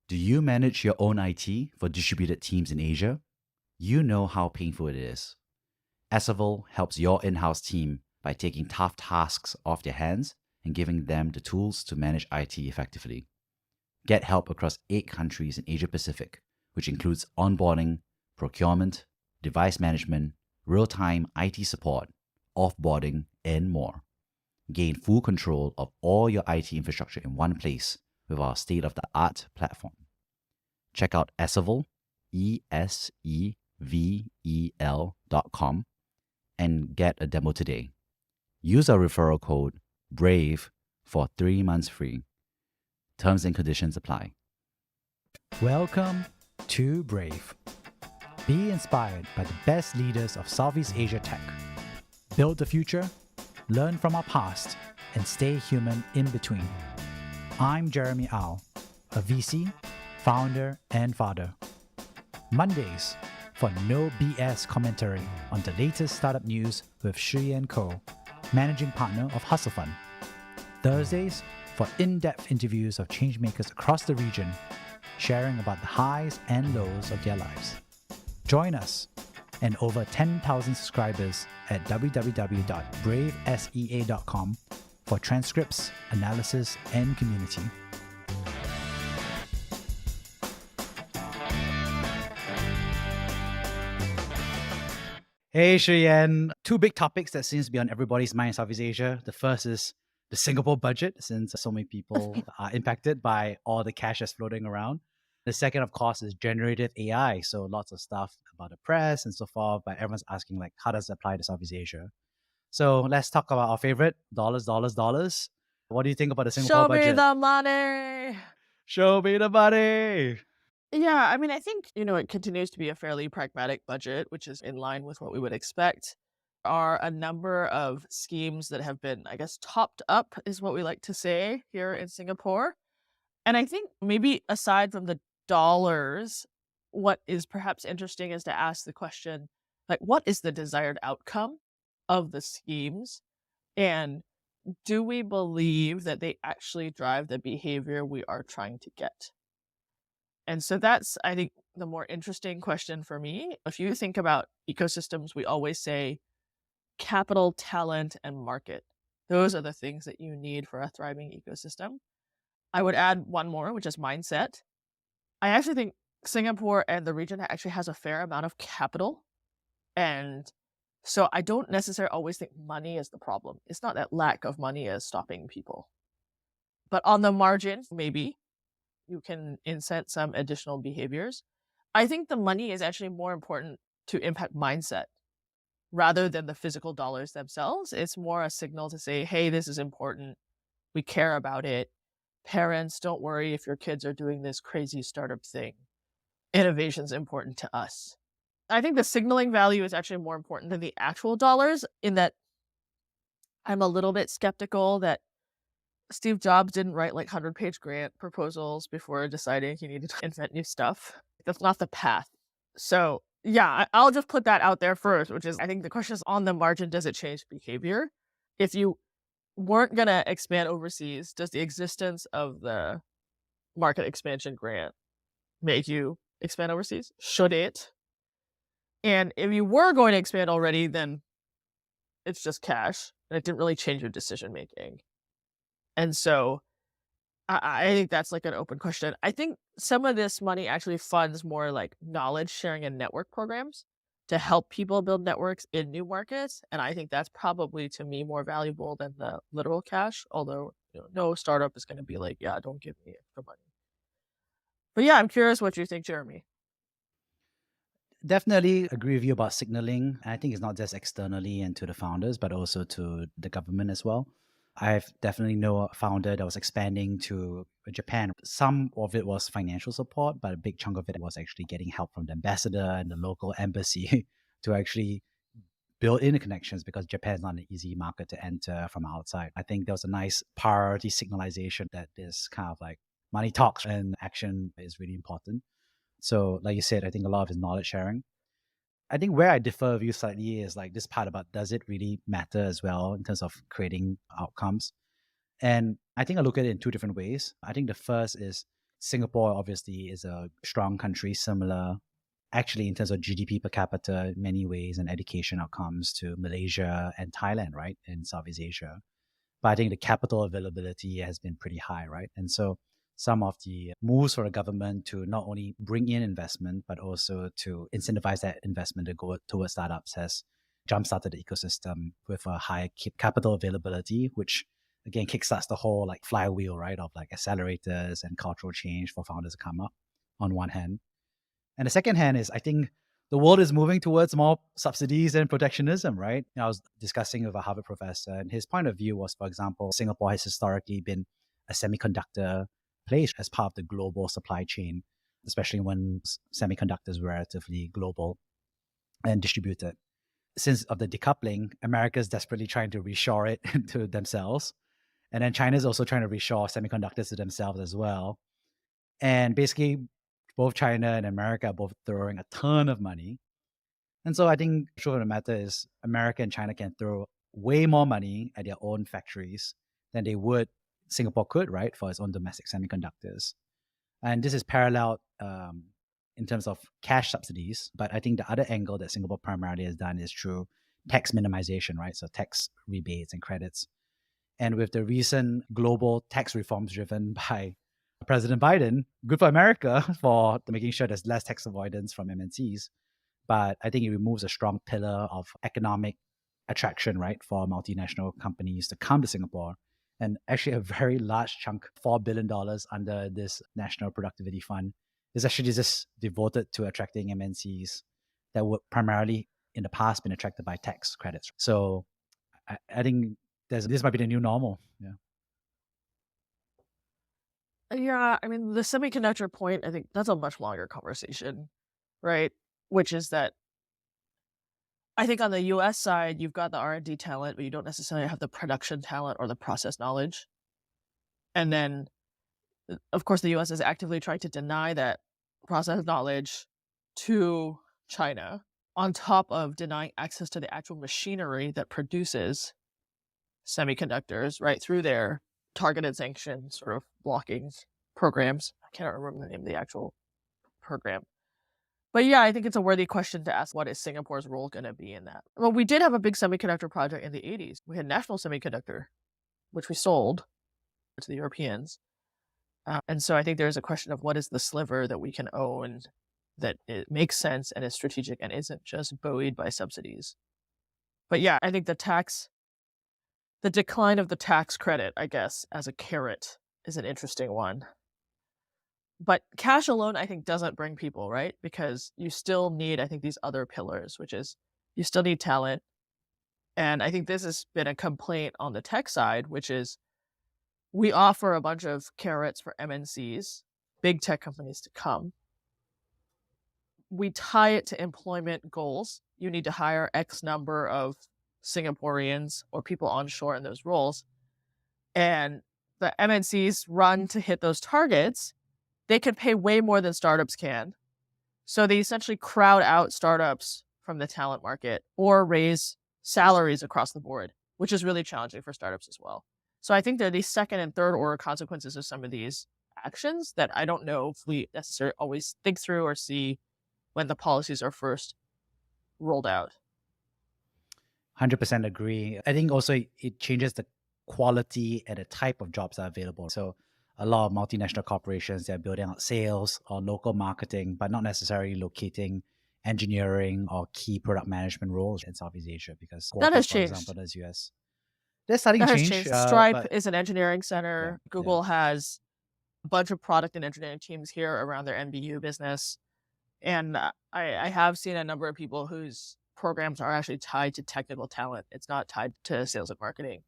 Do you manage your own IT for distributed teams in Asia? You know how painful it is. Asavil helps your in-house team by taking tough tasks off their hands and giving them the tools to manage IT effectively. Get help across 8 countries in Asia Pacific, which includes onboarding, procurement, device management, real-time IT support, offboarding, and more. Gain full control of all your IT infrastructure in one place with our state-of-the-art platform. Check out Essevel, ESEVEL.com, and get a demo today. Use our referral code BRAVE for 3 months free. Terms and conditions apply. Welcome to Brave. Be inspired by the best leaders of Southeast Asia tech. Build the future, learn from our past, and stay human in between. I'm Jeremy Au, a VC, founder, and father. Mondays for no BS commentary on the latest startup news with Shiyan Koh, managing partner of Hustle Fund. Thursdays for in-depth interviews of changemakers across the region, sharing about the highs and lows of their lives. Join us and over 10,000 subscribers at www.bravesea.com for transcripts, analysis, and community. Hey Shiyan, 2 big topics that seems to be on everybody's mind in Southeast Asia. The first is the Singapore budget, since so many people are impacted by all the cash that's floating around. The second, of course, is generative AI. So lots of stuff about the press and so forth, but everyone's asking like, how does it apply to Southeast Asia? So let's talk about our favorite, dollars. What do you think about the Singapore budget? Show me the money. Show me the money. Yeah, I mean, I think, it continues to be a fairly pragmatic budget, which is in line with what we would expect. Are a number of schemes that have been, I guess, topped up is what we like to say here in Singapore. And I think maybe aside from the dollars, what is perhaps interesting is to ask the question, like, what is the desired outcome of the schemes? And do we believe that they actually drive the behavior we are trying to get? And so that's, I think, the more interesting question for me. If you think about ecosystems, we always say capital, talent, and market. Those are the things that you need for a thriving ecosystem. I would add one more, which is mindset. I actually think Singapore and the region actually has a fair amount of capital. And so I don't necessarily always think money is the problem. It's not that lack of money is stopping people. But on the margin, maybe you can incent some additional behaviors. I think the money is actually more important to impact mindset rather than the physical dollars themselves. It's more a signal to say, hey, this is important. We care about it. Parents, don't worry if your kids are doing this crazy startup thing. Innovation is important to us. I think the signaling value is actually more important than the actual dollars, in that I'm a little bit skeptical that Steve Jobs didn't write like 100-page grant proposals before deciding he needed to invent new stuff. That's not the path. So yeah, I'll just put that out there first, which is, I think the question is on the margin, does it change behavior? If you weren't going to expand overseas, does the existence of the market expansion grant make you expand overseas? Should it? And if you were going to expand already, then it's just cash, and it didn't really change your decision making. And so I think that's like an open question. I think some of this money actually funds more like knowledge sharing and network programs to help people build networks in new markets. And I think that's probably, to me, more valuable than the literal cash, although no startup is going to be like, yeah, don't give me extra money. But yeah, I'm curious what you think, Jeremy. Definitely agree with you about signaling. I think it's not just externally and to the founders, but also to the government as well. I've definitely know a founder that was expanding to Japan. Some of it was financial support, but a big chunk of it was actually getting help from the ambassador and the local embassy to actually build in the connections, because Japan is not an easy market to enter from outside. I think there was a nice priority signalization that this kind of like money talks and action is really important. So like you said, I think a lot of it is knowledge sharing. I think where I differ with you slightly is like this part about, does it really matter as well in terms of creating outcomes? And I think I look at it in 2 different ways. I think the first is, Singapore obviously is a strong country, similar actually in terms of GDP per capita in many ways and education outcomes to Malaysia and Thailand, right, in Southeast Asia. But I think the capital availability has been pretty high, right? And so some of the moves for the government to not only bring in investment, but also to incentivize that investment to go towards startups has jump-started the ecosystem with a high capital availability, which again kickstarts the whole like flywheel, right, of like accelerators and cultural change for founders to come up on one hand. And the second hand is I think the world is moving towards more subsidies and protectionism, right? I was discussing with a Harvard professor, and his point of view was, for example, Singapore has historically been a semiconductor place as part of the global supply chain, especially when semiconductors were relatively global and distributed. Since of the decoupling, America is desperately trying to reshore it to themselves. And then China is also trying to reshore semiconductors to themselves as well. And basically, both China and America are both throwing a ton of money. And so I think the truth of the matter is America and China can throw way more money at their own factories than they would Singapore could, right, for its own domestic semiconductors. And this is paralleled in terms of cash subsidies. But I think the other angle that Singapore primarily has done is through tax minimization, right? So tax rebates and credits. And with the recent global tax reforms driven by President Biden, good for America for making sure there's less tax avoidance from MNCs. But I think it removes a strong pillar of economic attraction, right, for multinational companies to come to Singapore. And actually a very large chunk, $4 billion under this National Productivity Fund, is actually just devoted to attracting MNCs that would primarily in the past been attracted by tax credits. So I think this might be the new normal. Yeah. Yeah, I mean, the semiconductor point, I think that's a much longer conversation, right? Which is that I think on the US side, you've got the R&D talent, but you don't necessarily have the production talent or the process knowledge. And then, of course, the US is actively trying to deny that process knowledge to China, on top of denying access to the actual machinery that produces semiconductors, right, through their targeted sanctions sort of blocking programs. I can't remember the name of the actual program. But yeah, I think it's a worthy question to ask, what is Singapore's role going to be in that? Well, we did have a big semiconductor project in the 80s. We had National Semiconductor, which we sold to the Europeans. And so I think there's a question of what is the sliver that we can own that it makes sense and is strategic and isn't just buoyed by subsidies. But yeah, I think the decline of the tax credit, I guess, as a carrot is an interesting one. But cash alone, I think, doesn't bring people, right? Because you still need, I think, these other pillars, which is you still need talent. And I think this has been a complaint on the tech side, which is we offer a bunch of carrots for MNCs, big tech companies to come. We tie it to employment goals. You need to hire X number of Singaporeans or people onshore in those roles. And the MNCs run to hit those targets. They can pay way more than startups can. So they essentially crowd out startups from the talent market or raise salaries across the board, which is really challenging for startups as well. So I think there are these second and third order consequences of some of these actions that I don't know if we necessarily always think through or see when the policies are first rolled out. 100% agree. I think also it changes the quality and the type of jobs that are available. So a lot of multinational corporations, they're building out sales or local marketing, but not necessarily locating engineering or key product management roles in Southeast Asia because That has for changed. example, is US. They're starting That to has change. changed. Stripe but is an engineering center. Yeah, Google has a bunch of product and engineering teams here around their NBU business. And I have seen a number of people whose programs are actually tied to technical talent. It's not tied to sales and marketing.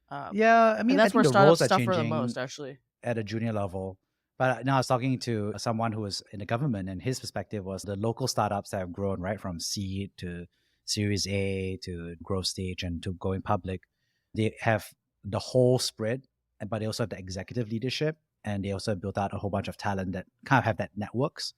I mean, and I that's think where the startups roles are suffer the changing most, actually. at a junior level. But now I was talking to someone who was in the government, and his perspective was the local startups that have grown right from seed to Series A to growth stage and to going public. They have the whole spread, but they also have the executive leadership, and they also built out a whole bunch of talent that kind of have that networks.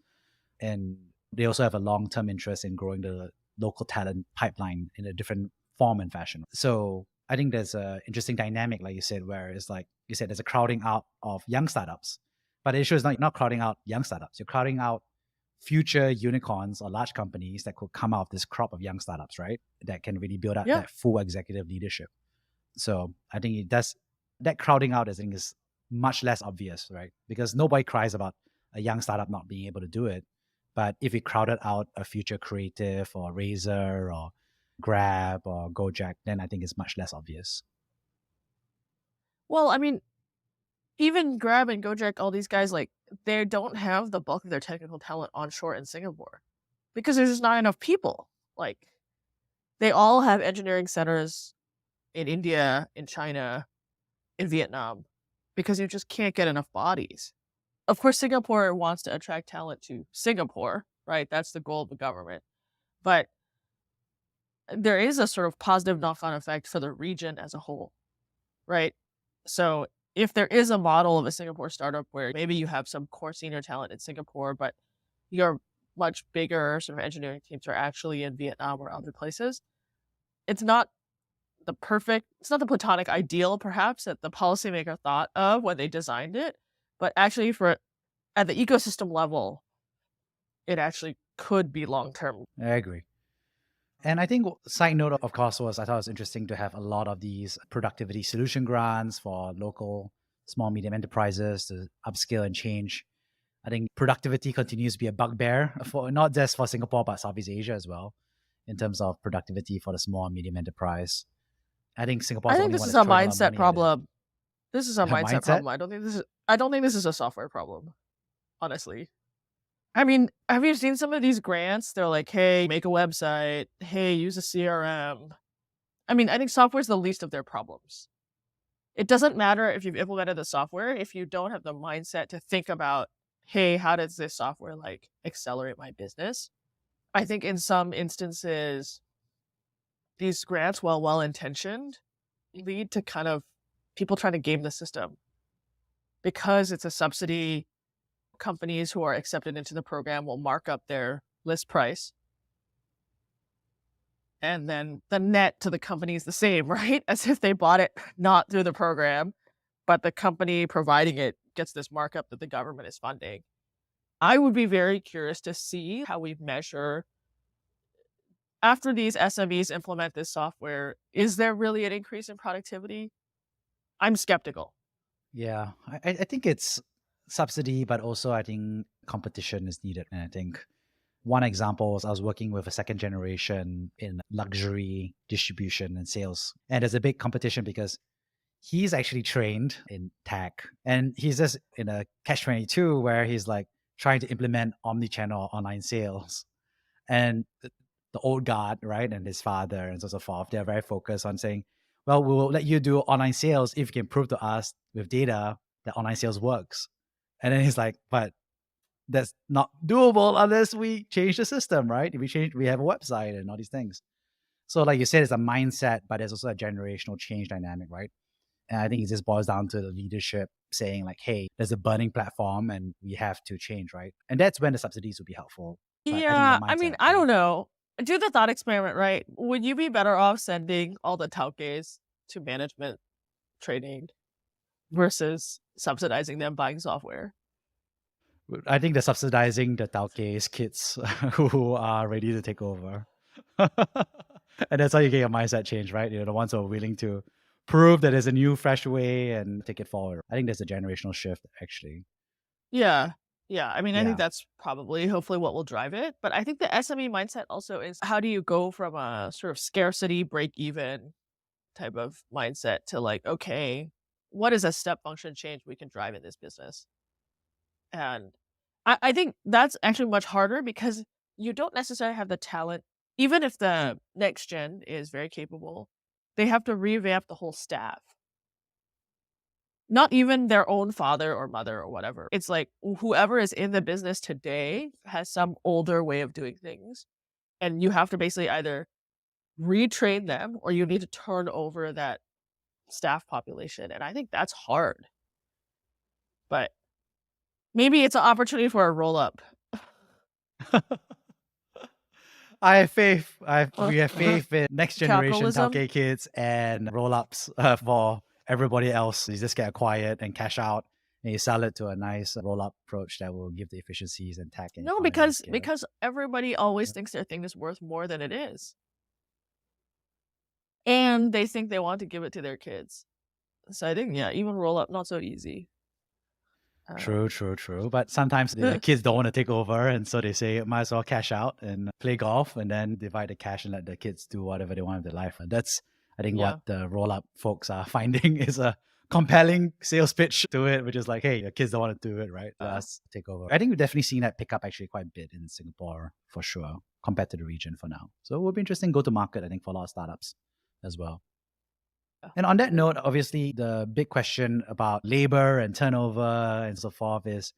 And they also have a long-term interest in growing the local talent pipeline in a different form and fashion. So I think there's an interesting dynamic, like you said, where it's like you said, there's a crowding out of young startups, But the issue is not crowding out young startups. You're crowding out future unicorns or large companies that could come out of this crop of young startups, right? That can really build out Yeah. that full executive leadership. So I think it does, that crowding out, I think, is much less obvious, right? Because nobody cries about a young startup not being able to do it. But if it crowded out a future Creative or Razer or Grab or Gojek, then I think it's much less obvious. Well, I mean, even Grab and Gojek, all these guys, like, they don't have the bulk of their technical talent onshore in Singapore because there's just not enough people. Like, they all have engineering centers in India, in China, in Vietnam, because you just can't get enough bodies. Of course, Singapore wants to attract talent to Singapore, right? That's the goal of the government. But there is a sort of positive knock-on effect for the region as a whole, right? So if there is a model of a Singapore startup where maybe you have some core senior talent in Singapore, but your much bigger sort of engineering teams are actually in Vietnam or other places, it's not the platonic ideal, perhaps, that the policymaker thought of when they designed it, but actually at the ecosystem level, it actually could be long-term. I agree. And I think side note, of course, was I thought it was interesting to have a lot of these productivity solution grants for local small, medium enterprises to upscale and change. I think productivity continues to be a bugbear for not just for Singapore, but Southeast Asia as well, in terms of productivity for the small, medium enterprise. I think Singapore is I the think only this one is that's a throwing a lot of mindset money at it. problem. This is a A mindset mindset? problem. I don't think this is a software problem, honestly. I mean, have you seen some of these grants? They're like, hey, make a website. Hey, use a CRM. I mean, I think software is the least of their problems. It doesn't matter if you've implemented the software if you don't have the mindset to think about, hey, how does this software like accelerate my business? I think in some instances, these grants, while well-intentioned, lead to kind of people trying to game the system. Because it's a subsidy, companies who are accepted into the program will mark up their list price. And then the net to the company is the same, right? As if they bought it not through the program, but the company providing it gets this markup that the government is funding. I would be very curious to see how we measure, after these SMEs implement this software, is there really an increase in productivity? I'm skeptical. Yeah, I think it's subsidy, but also I think competition is needed. And I think one example is I was working with a second generation in luxury distribution and sales. And there's a big competition because he's actually trained in tech and he's just in a catch-22 where he's like trying to implement omni-channel online sales. And the old guard, right, and his father and so on and so forth, they're very focused on saying, well, we will let you do online sales if you can prove to us with data that online sales works. And then he's like, but that's not doable unless we change the system, right? If we have a website and all these things. So like you said, it's a mindset, but there's also a generational change dynamic, right? And I think it just boils down to the leadership saying like, hey, there's a burning platform and we have to change, right? And that's when the subsidies would be helpful. But Yeah, I I think mean, the mindset, I don't know. Do the thought experiment, right? Would you be better off sending all the tauges to management training versus subsidizing them buying software? I think they're subsidizing the Tauke's kids who are ready to take over. And that's how you get your mindset change, right? The ones who are willing to prove that there's a new, fresh way and take it forward. I think there's a generational shift, actually. Yeah. Yeah. I mean, I Yeah. think that's probably hopefully what will drive it. But I think the SME mindset also is, how do you go from a sort of scarcity break even type of mindset to like, okay, what is a step function change we can drive in this business? And I think that's actually much harder because you don't necessarily have the talent. Even if the next gen is very capable, they have to revamp the whole staff. Not even their own father or mother or whatever. It's like whoever is in the business today has some older way of doing things. And you have to basically either retrain them or you need to turn over that staff population. And I think that's hard. But maybe it's an opportunity for a roll up. I have faith. We have faith in next generation Capitalism. Tauke kids and roll-ups for everybody else. You just get acquired and cash out and you sell it to a nice roll-up approach that will give the efficiencies and tech and No, economy of scale. because everybody always thinks their thing is worth more than it is. And they think they want to give it to their kids. So I think, yeah, even roll up, not so easy. True. But sometimes the kids don't want to take over, and so they say might as well cash out and play golf, and then divide the cash and let the kids do whatever they want with their life. And that's, I think, Yeah. what the roll-up folks are finding is a compelling sales pitch to it, which is like, hey, your kids don't want to do it, right? Let us take over. I think we've definitely seen that pick up actually quite a bit in Singapore for sure, compared to the region for now. So it will be interesting go to market, I think, for a lot of startups as well. And on that note, obviously, the big question about labor and turnover and so forth is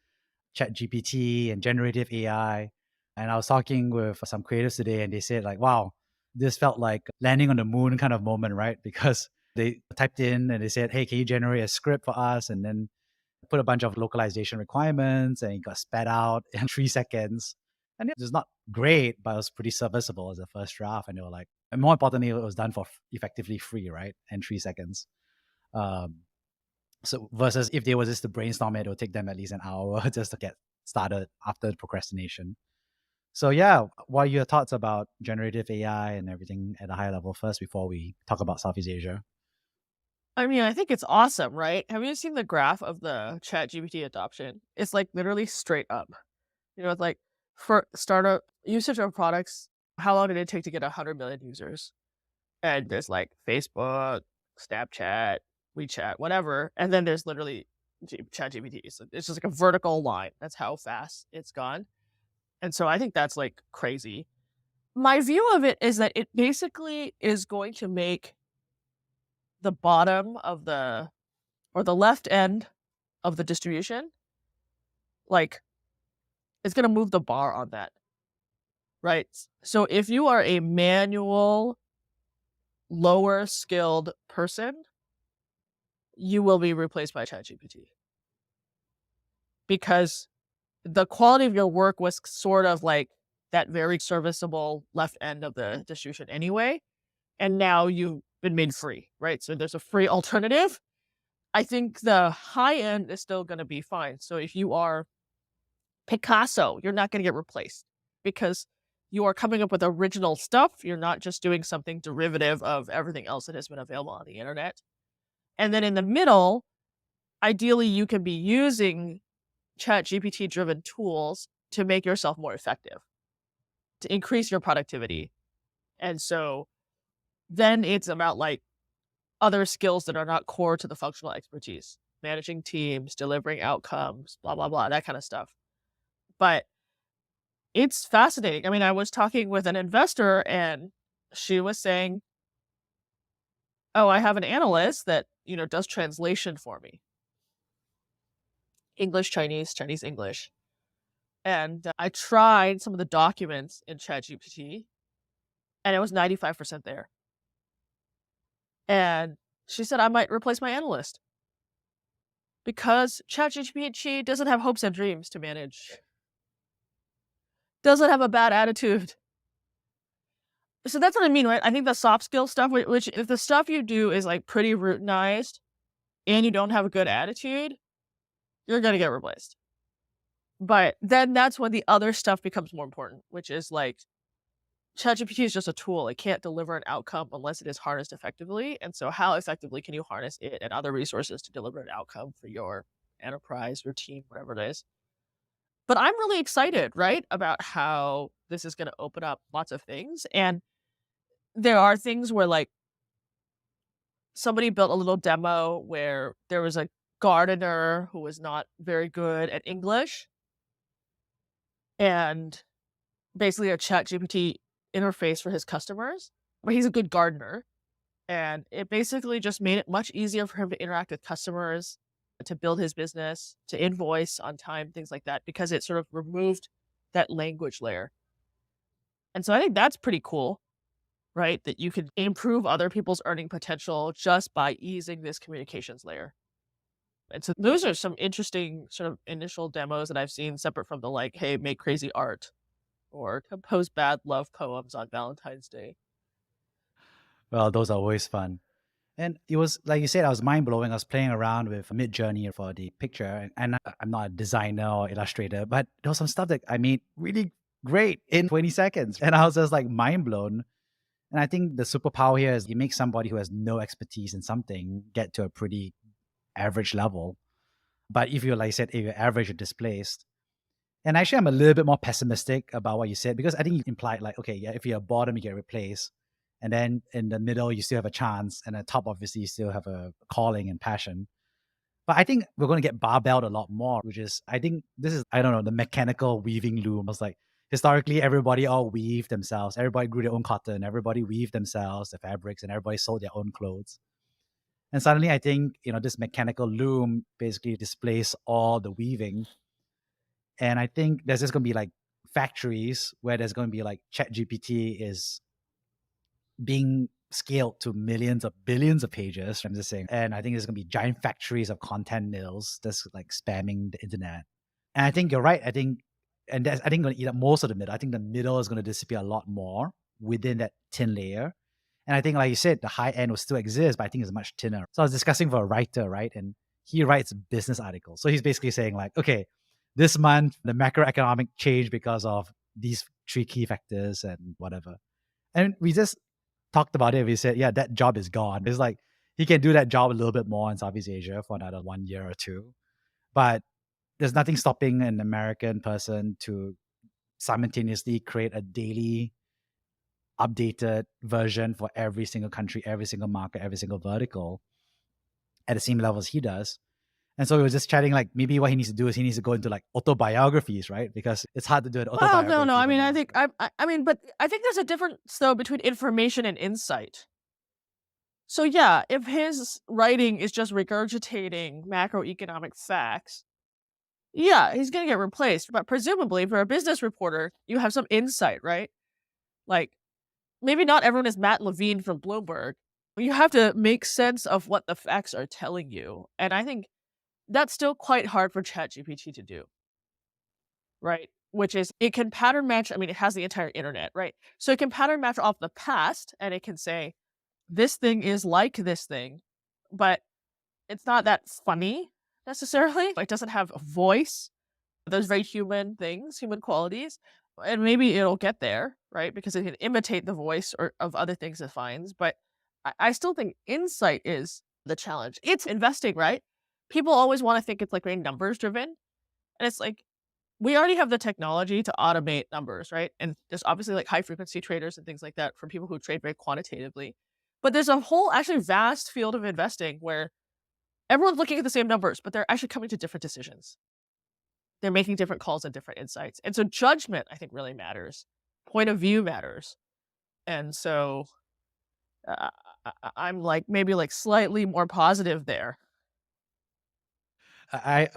ChatGPT and generative AI. And I was talking with some creatives today, and they said, like, wow, this felt like landing on the moon kind of moment, right? Because they typed in and they said, hey, can you generate a script for us? And then put a bunch of localization requirements, and it got spat out in 3 seconds. And it was not great, but it was pretty serviceable as a first draft. And they were like, and more importantly, it was done for effectively free, right? And 3 seconds. So versus if they were just to brainstorm it, it would take them at least an hour just to get started after procrastination. So yeah, what are your thoughts about generative AI and everything at a high level first before we talk about Southeast Asia? I mean, I think it's awesome, right? Have you seen the graph of the ChatGPT adoption? It's like literally straight up. It's like for startup usage of products, how long did it take to get 100 million users? And there's like Facebook, Snapchat, WeChat, whatever. And then there's literally ChatGPT. So it's just like a vertical line. That's how fast it's gone. And so I think that's like crazy. My view of it is that it basically is going to make the bottom of the left end of the distribution, like it's going to move the bar on that. Right. So if you are a manual, lower skilled person, you will be replaced by ChatGPT. Because the quality of your work was sort of like that very serviceable left end of the distribution anyway. And now you've been made free, right? So there's a free alternative. I think the high end is still going to be fine. So if you are Picasso, you're not going to get replaced because you are coming up with original stuff. You're not just doing something derivative of everything else that has been available on the internet. And then in the middle, ideally, you can be using ChatGPT driven tools to make yourself more effective, to increase your productivity. And so then it's about like other skills that are not core to the functional expertise, managing teams, delivering outcomes, blah, blah, blah, that kind of stuff. But it's fascinating. I mean, I was talking with an investor and she was saying, oh, I have an analyst that, does translation for me. English, Chinese, Chinese, English. And I tried some of the documents in ChatGPT and it was 95% there. And she said, I might replace my analyst because ChatGPT doesn't have hopes and dreams to manage, doesn't have a bad attitude. So that's what I mean, right? I think the soft skill stuff, which if the stuff you do is like pretty routinized and you don't have a good attitude, you're going to get replaced. But then that's when the other stuff becomes more important, which is like ChatGPT is just a tool. It can't deliver an outcome unless it is harnessed effectively. And so how effectively can you harness it and other resources to deliver an outcome for your enterprise, your team, whatever it is? But I'm really excited, right, about how this is going to open up lots of things. And there are things where like somebody built a little demo where there was a gardener who was not very good at English and basically a ChatGPT interface for his customers, but he's a good gardener. And it basically just made it much easier for him to interact with customers, to build his business, to invoice on time, things like that, because it sort of removed that language layer. And so I think that's pretty cool, right? That you can improve other people's earning potential just by easing this communications layer. And so those are some interesting sort of initial demos that I've seen separate from the like, hey, make crazy art or compose bad love poems on Valentine's Day. Well, those are always fun. And it was, like you said, I was mind blowing. I was playing around with Mid Journey for the picture. And I'm not a designer or illustrator, but there was some stuff that I made really great in 20 seconds. And I was just like mind blown. And I think the superpower here is you make somebody who has no expertise in something get to a pretty average level. But if you're, like I said, if you're average or displaced, and actually I'm a little bit more pessimistic about what you said, because I think you implied like, okay, yeah, if you're a bottom, you get replaced. And then in the middle, you still have a chance. And at the top, obviously, you still have a calling and passion. But I think we're going to get barbelled a lot more, which is, I think this is, I don't know, the mechanical weaving loom. It's like, historically, everybody all weaved themselves. Everybody grew their own cotton. Everybody weaved themselves, the fabrics, and everybody sold their own clothes. And suddenly, I think, this mechanical loom basically displays all the weaving. And I think there's just going to be like factories where there's going to be like ChatGPT is being scaled to millions of billions of pages. I'm just saying. And I think there's going to be giant factories of content mills that's like spamming the internet. And I think you're right. I think going to eat up most of the middle. I think the middle is going to disappear a lot more within that thin layer. And I think, like you said, the high end will still exist, but I think it's much thinner. So I was discussing for a writer, right? And he writes business articles. So he's basically saying like, okay, this month, the macroeconomic change because of these 3 key factors and whatever. And we just talked about it. We said, yeah, that job is gone. It's like he can do that job a little bit more in Southeast Asia for another 1 year or 2. But there's nothing stopping an American person to simultaneously create a daily updated version for every single country, every single market, every single vertical at the same level as he does. And so we were just chatting, like, maybe what he needs to do is he needs to go into like autobiographies, right? Because it's hard to do an Well, autobiography. no. I mean, I think but I think there's a difference though between information and insight. So yeah, if his writing is just regurgitating macroeconomic facts, yeah, he's gonna get replaced. But presumably, for a business reporter, you have some insight, right? Like, maybe not everyone is Matt Levine from Bloomberg. But you have to make sense of what the facts are telling you, and I think that's still quite hard for ChatGPT to do, right? Which is, it can pattern match. I mean, it has the entire internet, right? So it can pattern match off the past, and it can say, this thing is like this thing, but it's not that funny necessarily. It doesn't have a voice. There's very human things, human qualities, and maybe it'll get there, right? Because it can imitate the voice or of other things it finds. But I still think insight is the challenge. It's investing, right? People always want to think it's like very numbers driven, and it's like, we already have the technology to automate numbers, right? And there's obviously like high frequency traders and things like that for people who trade very quantitatively. But there's a whole actually vast field of investing where everyone's looking at the same numbers, but they're actually coming to different decisions. They're making different calls and different insights. And so judgment, I think, really matters. Point of view matters. And so I'm like maybe like slightly more positive there.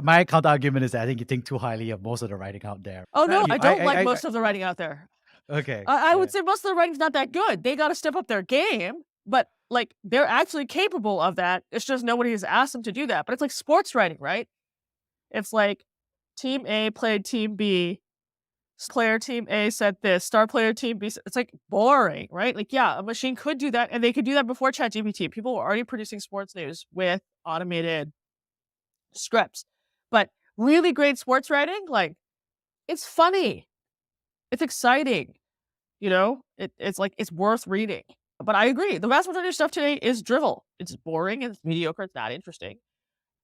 My counter argument is that I think you think too highly of most of the writing out there. Oh, no, I don't like most of the writing out there. Okay. I would say most of the writing's not that good. They got to step up their game, but like they're actually capable of that. It's just nobody has asked them to do that. But it's like sports writing, right? It's like team A played team B. Player team A said this. Star player team B. It's like boring, right? Like, yeah, a machine could do that, and they could do that before ChatGPT. People were already producing sports news with automated scripts. But really great sports writing, like, it's funny. It's exciting. It's like, it's worth reading. But I agree. The vast majority of stuff today is drivel. It's boring and it's mediocre. It's not interesting.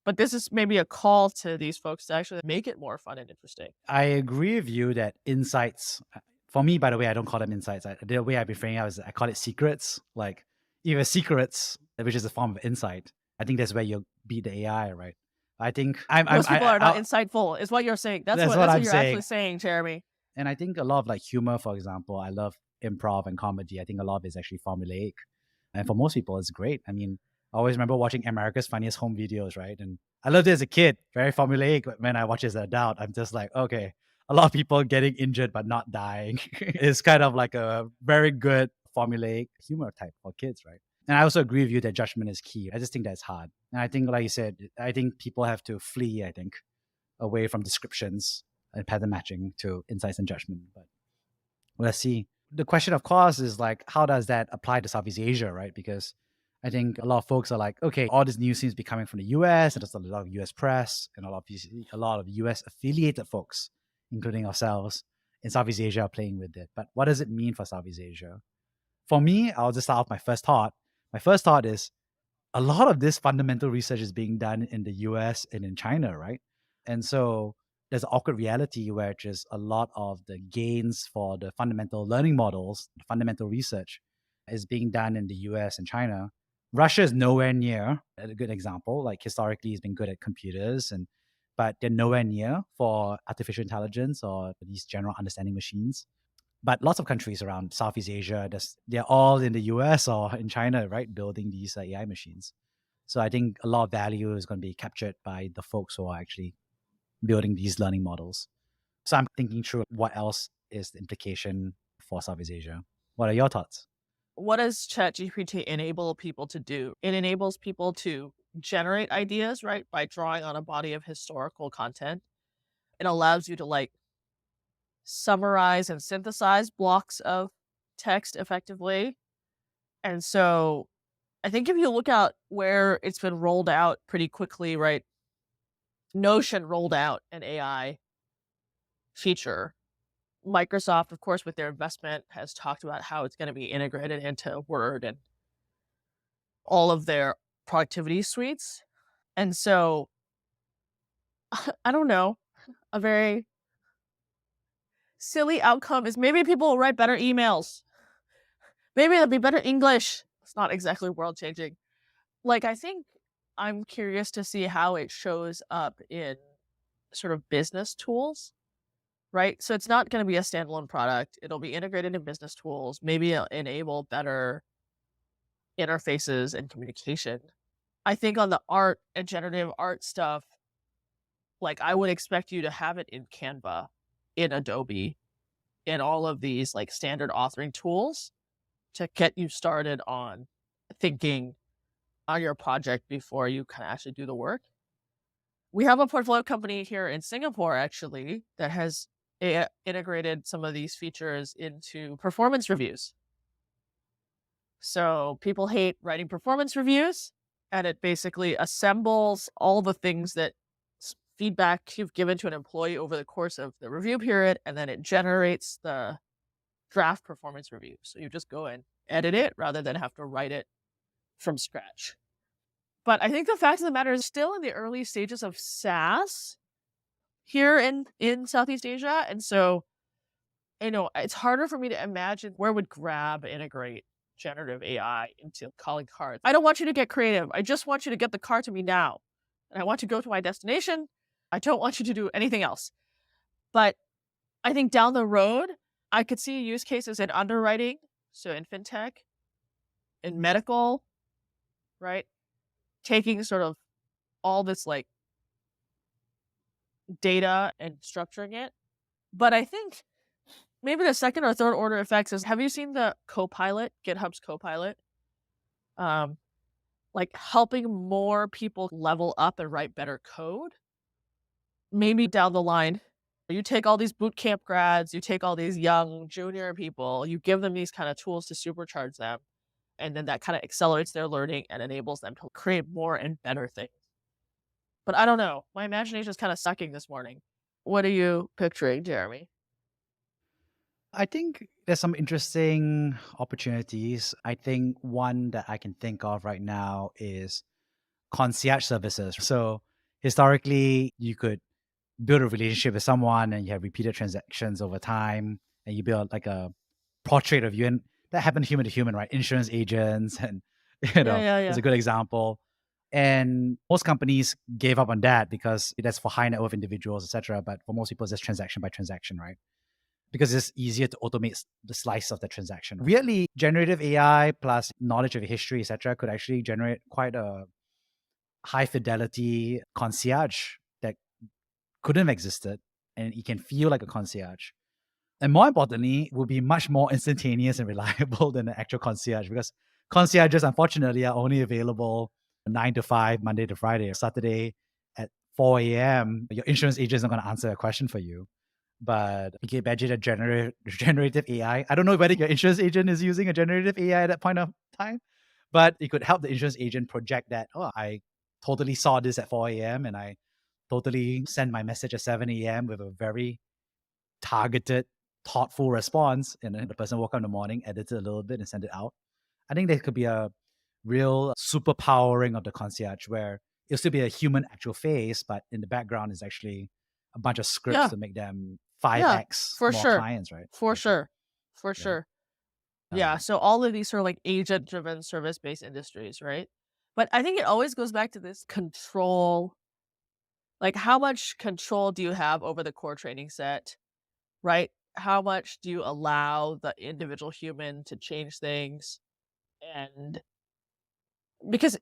But this is maybe a call to these folks to actually make it more fun and interesting. I agree with you that insights, for me, by the way, I don't call them insights. The way I've been framing it is I call it secrets. Like, even secrets, which is a form of insight, I think that's where you beat the AI, right? I think most people are not insightful, is what you're saying. That's what you're actually saying, Jeremy. And I think a lot of like humor, for example, I love improv and comedy. I think a lot of it is actually formulaic. And for most people, it's great. I mean, I always remember watching America's Funniest Home Videos, right? And I loved it as a kid, very formulaic. But when I watch it as an adult, I'm just like, okay, a lot of people getting injured but not dying is kind of like a very good formulaic humor type for kids, right? And I also agree with you that judgment is key. I just think that's hard. And I think, like you said, I think people have to flee, away from descriptions and pattern matching to insights and judgment. But let's see. The question, of course, is like, how does that apply to Southeast Asia, right? Because I think a lot of folks are like, okay, all this news seems to be coming from the US, and there's a lot of US press and a lot of US affiliated folks, including ourselves in Southeast Asia, are playing with it. But what does it mean for Southeast Asia? For me, I'll just start off my first thought. My first thought is a lot of this fundamental research is being done in the US and in China, right? And so there's an awkward reality where just a lot of the gains for the fundamental learning models, the fundamental research is being done in the US and China. Russia is nowhere near a good example. Like historically, it's been good at computers, but they're nowhere near for artificial intelligence or these general understanding machines. But lots of countries around Southeast Asia, they're all in the US or in China, right, building these AI machines. So I think a lot of value is going to be captured by the folks who are actually building these learning models. So I'm thinking through what else is the implication for Southeast Asia. What are your thoughts? What does ChatGPT enable people to do? It enables people to generate ideas, right, by drawing on a body of historical content. It allows you to like summarize and synthesize blocks of text effectively. And so I think if you look at where it's been rolled out pretty quickly, right? Notion rolled out an AI feature. Microsoft, of course, with their investment, has talked about how it's going to be integrated into Word and all of their productivity suites. And so, I don't know, a very silly outcome is maybe people will write better emails. Maybe it'll be better English. It's not exactly world changing. Like, I think I'm curious to see how it shows up in sort of business tools, right? So it's not going to be a standalone product. It'll be integrated in business tools. Maybe it'll enable better interfaces and communication. I think on the art and generative art stuff, like I would expect you to have it in Canva, in Adobe, in all of these like standard authoring tools to get you started on thinking on your project before you can actually do the work. We have a portfolio company here in Singapore actually that has integrated some of these features into performance reviews. So people hate writing performance reviews, and it basically assembles all the things that feedback you've given to an employee over the course of the review period, and then it generates the draft performance review. So you just go and edit it rather than have to write it from scratch. But I think the fact of the matter is still in the early stages of SaaS here in Southeast Asia. And so, it's harder for me to imagine where would Grab integrate generative AI into calling cards. I don't want you to get creative. I just want you to get the car to me now. And I want to go to my destination. I don't want you to do anything else. But I think down the road, I could see use cases in underwriting, so in fintech, in medical, right? Taking sort of all this like data and structuring it. But I think maybe the second or third order effects is, have you seen the Copilot, GitHub's Copilot? Like helping more people level up and write better code. Maybe down the line, you take all these boot camp grads, you take all these young junior people, you give them these kind of tools to supercharge them. And then that kind of accelerates their learning and enables them to create more and better things. But I don't know. My imagination is kind of sucking this morning. What are you picturing, Jeremy? I think there's some interesting opportunities. I think one that I can think of right now is concierge services. So historically, you could build a relationship with someone and you have repeated transactions over time and you build like a portrait of you. And that happened human to human, right? Insurance agents and, Yeah. it's a good example. And most companies gave up on that because that's for high net worth individuals, etc. But for most people, it's just transaction by transaction, right? Because it's easier to automate the slice of the transaction. Really, generative AI plus knowledge of history, etc., could actually generate quite a high fidelity concierge that couldn't have existed, and it can feel like a concierge. And more importantly, will be much more instantaneous and reliable than the actual concierge, because concierges, unfortunately, are only available 9 to 5, Monday to Friday, or Saturday at 4 a.m. Your insurance agent is not going to answer a question for you. But you can imagine a generative AI. I don't know whether your insurance agent is using a generative AI at that point of time, But it could help the insurance agent project that, oh, I totally saw this at 4 a.m. and I totally sent my message at 7 a.m. with a very targeted, thoughtful response. And then the person woke up in the morning, edited a little bit and sent it out. I think there could be a real superpowering of the concierge where it'll still be a human actual face, but in the background is actually a bunch of scripts Yeah. to make them Yeah, 5x for more sure. clients, right? For Like, sure. For yeah. sure. Yeah. So all of these are like agent driven service based industries, right? But I think it always goes back to this control. Like, how much control do you have over the core training set, right? How much do you allow the individual human to change things? And because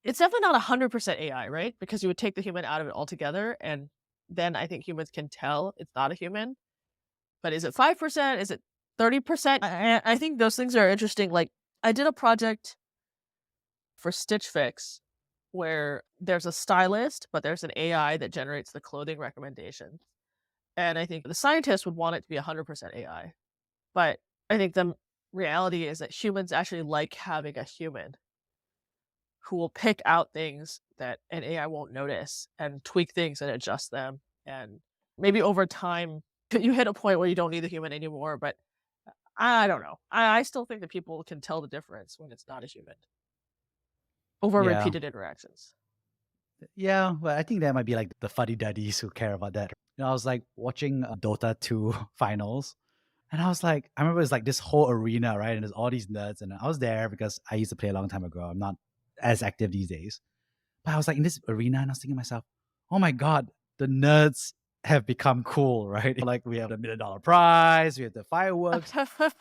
it's definitely not 100% AI, right? Because you would take the human out of it altogether. And then I think humans can tell it's not a human. But is it 5%? Is it 30%? I think those things are interesting. Like, I did a project for Stitch Fix where there's a stylist, but there's an AI that generates the clothing recommendations. And I think the scientists would want it to be 100% AI. But I think the reality is that humans actually like having a human who will pick out things that an AI won't notice and tweak things and adjust them. And maybe over time, you hit a point where you don't need the human anymore. But I don't know. I still think that people can tell the difference when it's not a human over Yeah. repeated interactions. Yeah, well, I think that might be like the fuddy-duddies who care about that. I was like watching Dota 2 finals, and I was like, I remember it's like this whole arena, right? And there's all these nerds, and I was there because I used to play a long time ago. I'm not as active these days. But I was like in this arena, and I was thinking to myself, oh my God, the nerds have become cool, right? Like we have the $1 million prize, we have the fireworks.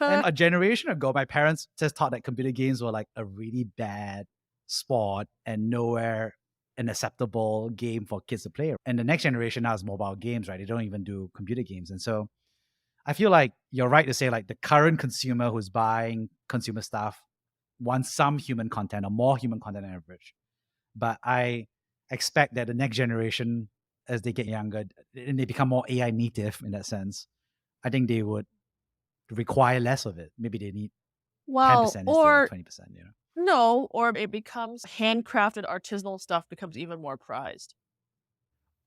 And a generation ago, my parents just thought that computer games were like a really bad sport and nowhere an acceptable game for kids to play. And the next generation now is mobile games, right? They don't even do computer games. And so I feel like you're right to say like the current consumer who's buying consumer stuff wants some human content or more human content than average. But I expect that the next generation, as they get younger and they become more AI native in that sense, I think they would require less of it. Maybe they need 10% instead of 20%, you know? No, or it becomes handcrafted artisanal stuff becomes even more prized.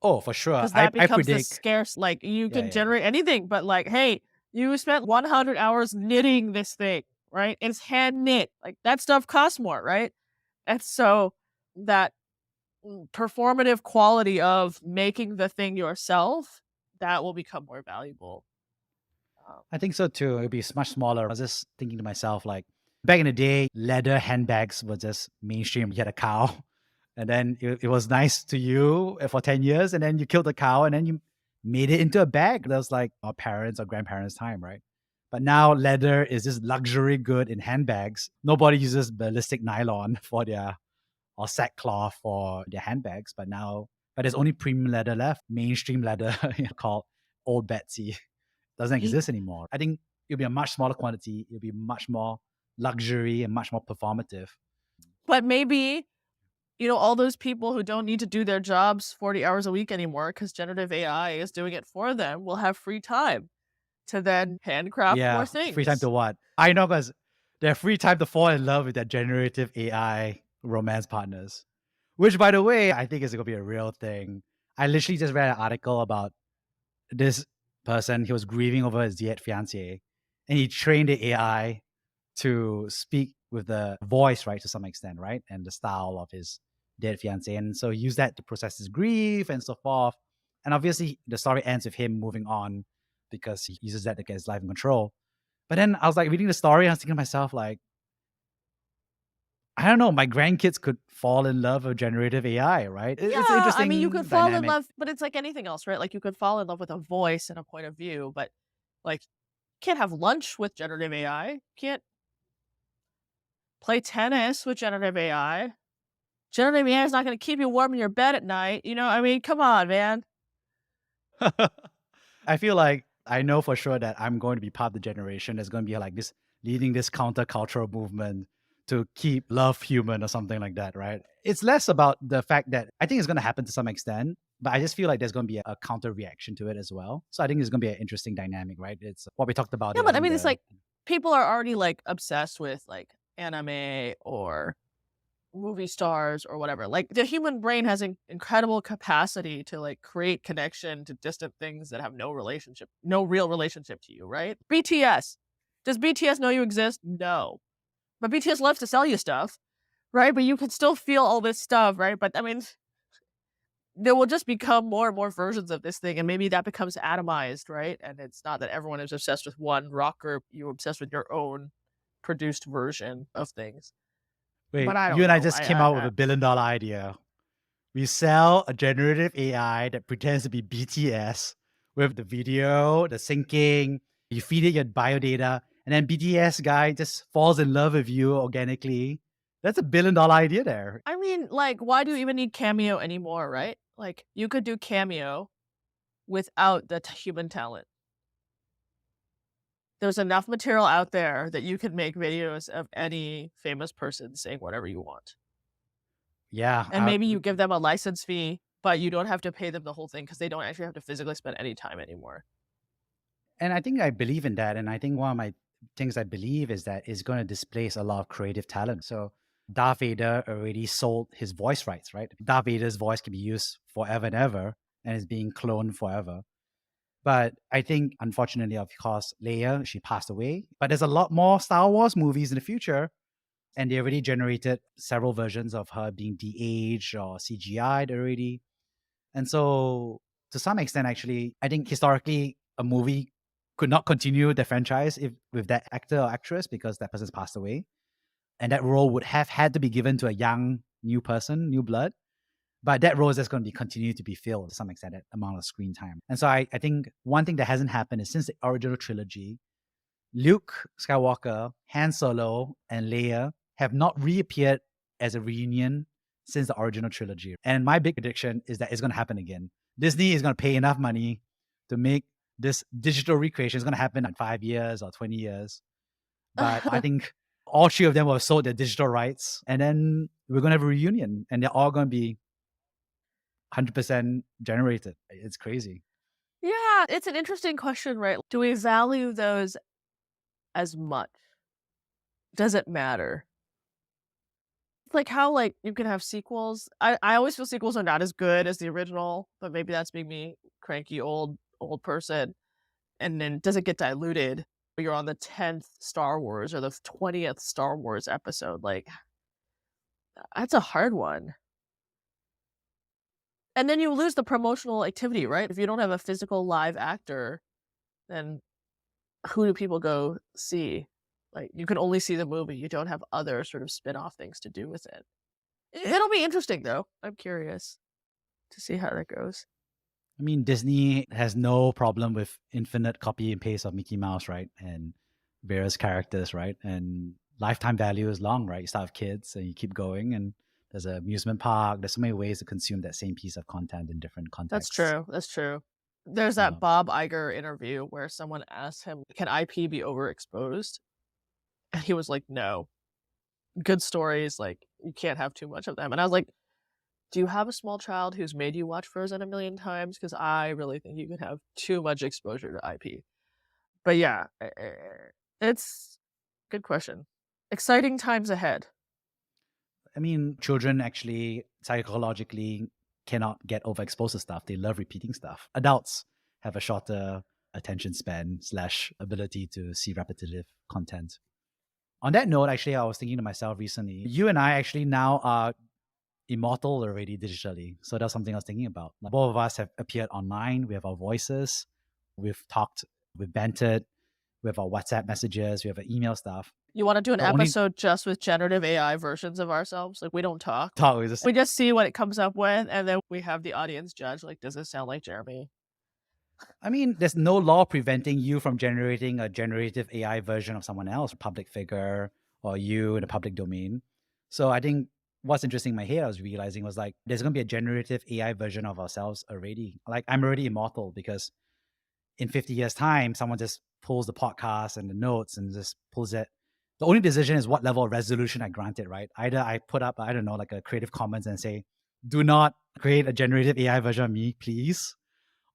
Oh, for sure. Because I that becomes the predict. scarce, like, you Yeah, can yeah. generate anything, but like, hey, you spent 100 hours knitting this thing, right? It's hand knit. Like, that stuff costs more, right? And so that performative quality of making the thing yourself, that will become more valuable. I think so too. It'll be much smaller. I was just thinking to myself, like, back in the day, leather handbags were just mainstream. You had a cow, and then it was nice to you for 10 years, and then you killed the cow, and then you made it into a bag. That was like our parents or grandparents' time, right? But now leather is this luxury good in handbags. Nobody uses ballistic nylon for their or sackcloth for their handbags, but there's only premium leather left, mainstream leather called Old Betsy. Doesn't exist anymore. I think it'll be a much smaller quantity. It'll be much more luxury and much more performative. But maybe, all those people who don't need to do their jobs 40 hours a week anymore because generative AI is doing it for them will have free time to then handcraft more things. Free time to what? I know, because they have free time to fall in love with their generative AI romance partners. Which, by the way, I think is going to be a real thing. I literally just read an article about this person. He was grieving over his dead fiance, and he trained the AI to speak with the voice, right, to some extent, right, and the style of his dead fiance. And so he used that to process his grief and so forth. And obviously, the story ends with him moving on because he uses that to get his life in control. But then I was like reading the story, and I was thinking to myself, like, I don't know, my grandkids could fall in love with generative AI, right? It's Yeah, interesting. I mean, you could fall in dynamic. love, but it's like anything else, right? Like, you could fall in love with a voice and a point of view, but like, can't have lunch with generative AI. Can't play tennis with generative AI. Generative AI is not going to keep you warm in your bed at night. I mean, come on, man. I feel like I know for sure that I'm going to be part of the generation that's going to be like this, leading this countercultural movement to keep love human or something like that, right? It's less about the fact that I think it's going to happen to some extent, but I just feel like there's going to be a counter reaction to it as well. So I think it's going to be an interesting dynamic, right? It's what we talked about. Yeah, but I mean, it's like people are already like obsessed with like anime or movie stars or whatever. Like the human brain has an incredible capacity to like create connection to distant things that have no relationship, no real relationship to you, right? BTS. Does BTS know you exist? No. But BTS loves to sell you stuff, right? But you can still feel all this stuff, right? But I mean, there will just become more and more versions of this thing, and maybe that becomes atomized, right? And it's not that everyone is obsessed with one rock group, you're obsessed with your own produced version of things. But Wait, I you don't and I know. just came out with a $1 billion idea. We sell a generative AI that pretends to be BTS with the video, the syncing. You feed it your bio data, and then BTS guy just falls in love with you organically. That's a $1 billion idea there. I mean, like, why do you even need Cameo anymore, right? Like, you could do Cameo without the human talent. There's enough material out there that you can make videos of any famous person saying whatever you want. Yeah. And maybe you give them a license fee, but you don't have to pay them the whole thing because they don't actually have to physically spend any time anymore. And I think I believe in that. And I think one of my things I believe is that it's going to displace a lot of creative talent. So Darth Vader already sold his voice rights, right? Darth Vader's voice can be used forever and ever and is being cloned forever. But I think, unfortunately, of course, Leia, she passed away. But there's a lot more Star Wars movies in the future. And they already generated several versions of her being de-aged or CGI'd already. And so, to some extent, actually, I think historically, a movie could not continue the franchise if with that actor or actress because that person's passed away. And that role would have had to be given to a young, new person, new blood. But that role is just going to be continue to be filled to some extent, that amount of screen time. And so I think one thing that hasn't happened is since the original trilogy, Luke Skywalker, Han Solo, and Leia have not reappeared as a reunion since the original trilogy. And my big prediction is that it's going to happen again. Disney is going to pay enough money to make this digital recreation. It's going to happen in 5 years or 20 years. But I think all three of them will have sold their digital rights. And then we're going to have a reunion. And they're all going to be 100% generated. It's crazy. Yeah, it's an interesting question, right? Do we value those as much? Does it matter? It's like how like you can have sequels. I always feel sequels are not as good as the original, but maybe that's being me, cranky old person. And then does it get diluted? You're on the 10th Star Wars or the 20th Star Wars episode. Like, that's a hard one. And then you lose the promotional activity, right? If you don't have a physical live actor, then who do people go see? Like, you can only see the movie. You don't have other sort of spin-off things to do with it. It'll be interesting, though. I'm curious to see how that goes. I mean, Disney has no problem with infinite copy and paste of Mickey Mouse, right? And various characters, right? And lifetime value is long, right? You start with kids and you keep going, and there's an amusement park. There's so many ways to consume that same piece of content in different contexts. That's true. There's that Bob Iger interview where someone asked him, can IP be overexposed? And he was like, no. Good stories, like, you can't have too much of them. And I was like, do you have a small child who's made you watch Frozen a million times? Because I really think you can have too much exposure to IP. But yeah, it's a good question. Exciting times ahead. I mean, children actually psychologically cannot get overexposed to stuff. They love repeating stuff. Adults have a shorter attention span / ability to see repetitive content. On that note, actually, I was thinking to myself recently, you and I actually now are immortal already digitally. So that's something I was thinking about. Like, both of us have appeared online. We have our voices. We've talked, we've bantered. We have our WhatsApp messages. We have our email stuff. You want to do an episode just with generative AI versions of ourselves? Like, we don't talk. We just see what it comes up with, and then we have the audience judge. Like, does it sound like Jeremy? I mean, there's no law preventing you from generating a generative AI version of someone else, a public figure, or you in the public domain. So I think what's interesting in my head, I was realizing was like, there's going to be a generative AI version of ourselves already. Like, I'm already immortal because in 50 years' time, someone just pulls the podcast and the notes and just pulls it. The only decision is what level of resolution I grant it, right? Either I put up, I don't know, like a Creative Commons and say, do not create a generative AI version of me, please.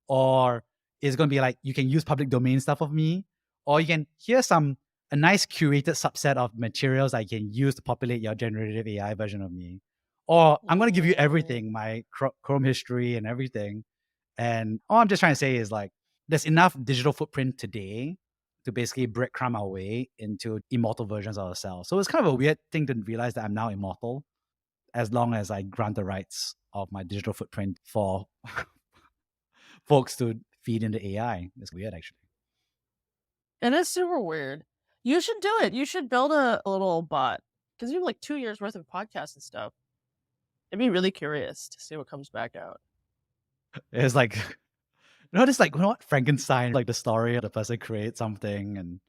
Or it's going to be like, you can use public domain stuff of me, or you can, here's some a nice curated subset of materials I can use to populate your generative AI version of me. Or I'm going to give you everything, my Chrome history and everything. And all I'm just trying to say is like, there's enough digital footprint today to basically breadcrumb our way into immortal versions of ourselves. So it's kind of a weird thing to realize that I'm now immortal as long as I grant the rights of my digital footprint for folks to feed into AI. It's weird, actually. It is super weird. You should do it. You should build a little bot because you have like 2 years worth of podcasts and stuff. I'd be really curious to see what comes back out. It's like, just like, what, Frankenstein, like the story of the person creates something. And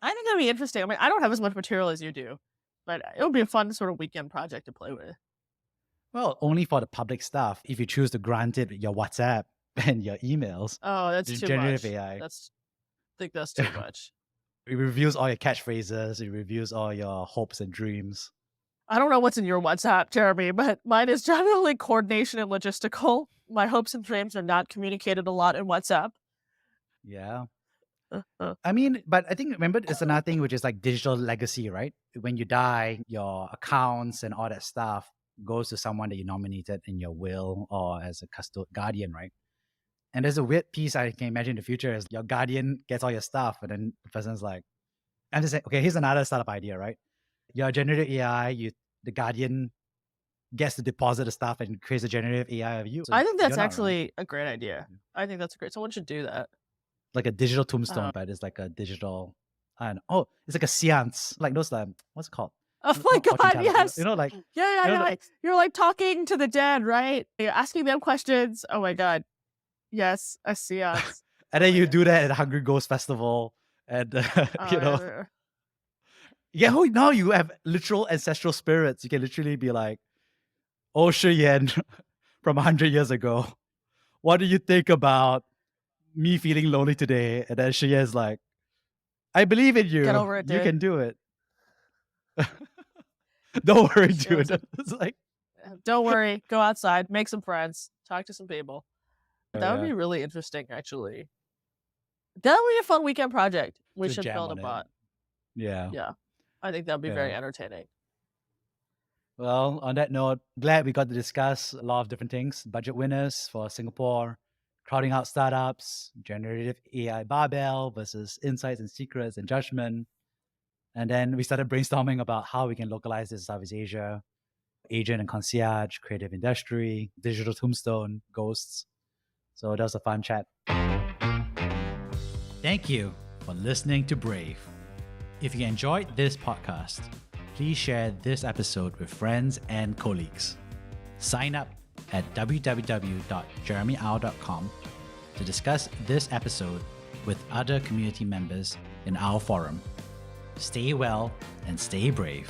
I think that'd be interesting. I mean, I don't have as much material as you do, but it would be a fun sort of weekend project to play with. Well, only for the public stuff. If you choose to grant it your WhatsApp and your emails. Oh, that's too generative much. AI. I think that's too much. It reviews all your catchphrases. It reviews all your hopes and dreams. I don't know what's in your WhatsApp, Jeremy, but mine is generally coordination and logistical. My hopes and dreams are not communicated a lot in WhatsApp. Yeah. I mean, but I think, remember, it's another thing which is like digital legacy, right? When you die, your accounts and all that stuff goes to someone that you nominated in your will or as a guardian, right? And there's a weird piece I can imagine in the future is your guardian gets all your stuff, and then the person's like, I'm just saying, okay, here's another startup idea, right? Your generative AI, the guardian gets to deposit the stuff and creates a generative AI of you. So I think that's actually a great idea. I think that's great. Someone should do that. Like a digital tombstone, but it's like a digital, I don't know. Oh, it's like a seance, like those, what's it called? Oh my God, yes. You know, like, yeah. You're like talking to the dead, right? You're asking them questions. Oh my God. Yes, a seance. And then you do that at the Hungry Ghost Festival. And, you know. Yeah, now you have literal ancestral spirits. You can literally be like, Au and Shiyan from 100 years ago. What do you think about me feeling lonely today? And then Shiyan's like, I believe in you. Get over it, dude. You can do it. Don't worry, dude. It's like, don't worry. Go outside. Make some friends. Talk to some people. That would be really interesting, actually. That would be a fun weekend project. We should build a bot. Yeah. Yeah. I think that would be very entertaining. Well, on that note, glad we got to discuss a lot of different things. Budget winners for Singapore, crowding out startups, generative AI barbell versus insights and secrets and judgment. And then we started brainstorming about how we can localize this in Southeast Asia, agent and concierge, creative industry, digital tombstone, ghosts. So that was a fun chat. Thank you for listening to Brave. If you enjoyed this podcast, please share this episode with friends and colleagues. Sign up at www.jeremyau.com to discuss this episode with other community members in our forum. Stay well and stay brave.